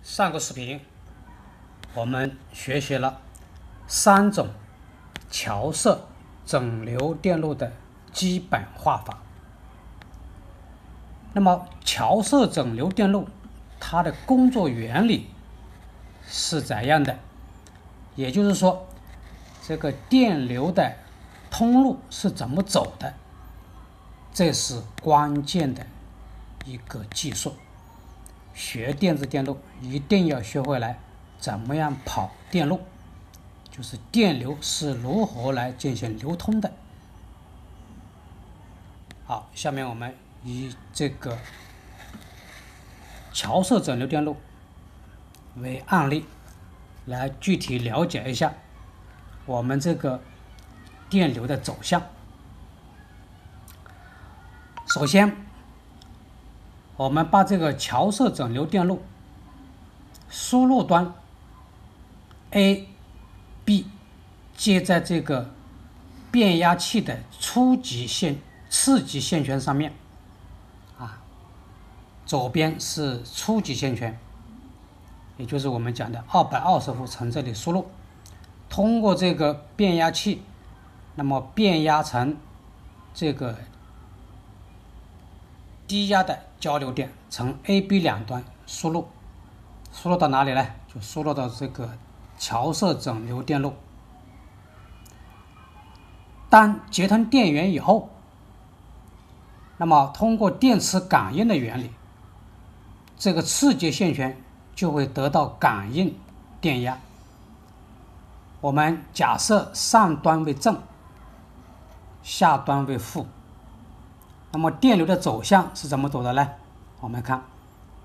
上个视频我们学习了3种桥色整流电路的基本画法。那么桥色整流电路它的工作原理是怎样的？也就是说，这个电流的通路是怎么走的？这是关键的一个技术。学电子电路一定要学会来怎么样跑电路，就是电流是如何来进行流通的。好，下面我们以这个桥色整流电路为案例，来具体了解一下我们这个电流的走向。首先，我们把这个桥色整流电路输入端 A、B 接在这个变压器的初级线、次级线圈上面，左边是初级线圈，也就是我们讲的220伏从这里输入，通过这个变压器，那么变压成这个低压的交流电，从 A、B 两端输入到哪里呢？就输入到这个桥色整流电路。当接通电源以后，那么通过电磁感应的原理，这个次级线圈就会得到感应电压。我们假设上端为正，下端为负。那么电流的走向是怎么走的呢？我们看，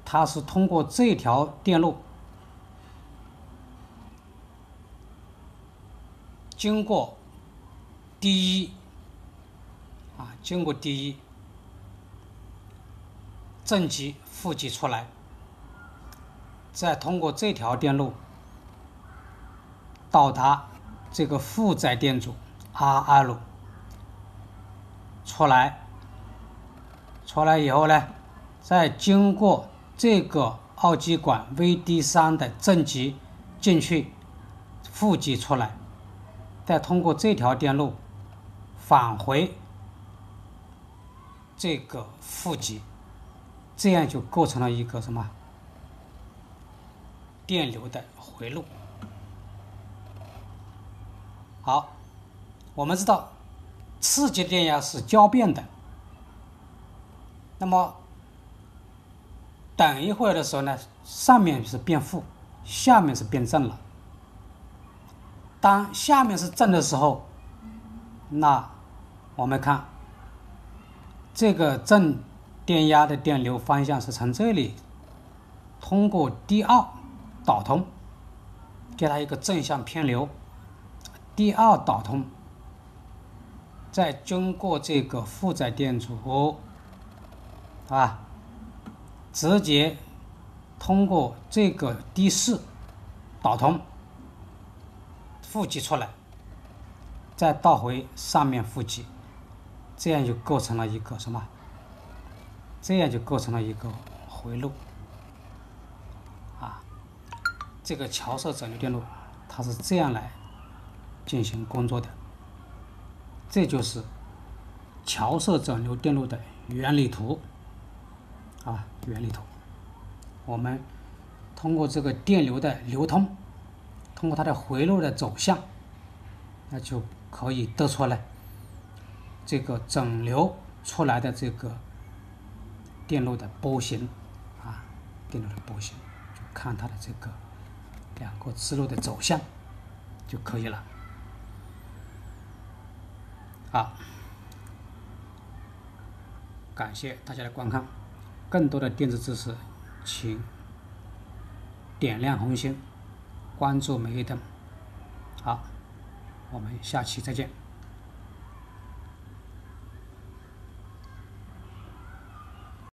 它是通过这条电路经过第一正极、负极出来，再通过这条电路到达这个负载电阻 RL 出来以后呢，再经过这个二极管 VD3 的正极进去，负极出来，再通过这条电路返回这个负极，这样就构成了一个什么电流的回路。好，我们知道次级电压是交变的，那么等一会儿的时候呢，上面是变负，下面是变正了。当下面是正的时候，那我们看这个正电压的电流方向是从这里通过D2导通，给它一个正向偏流，D2导通，再经过这个负载电阻，直接通过这个D4导通，负极出来，再倒回上面负极，这样就构成了一个什么？这样就构成了一个回路。这个桥色整流电路它是这样来进行工作的。这就是桥色整流电路的原理图。原理图，我们通过这个电流的流通，通过它的回路的走向，那就可以得出来这个整流出来的这个电路的波形，电路的波形，就看它的这个两个支路的走向就可以了。好，感谢大家的观看。更多的电子知识，请点亮红心，关注每日灯。好，我们下期再见。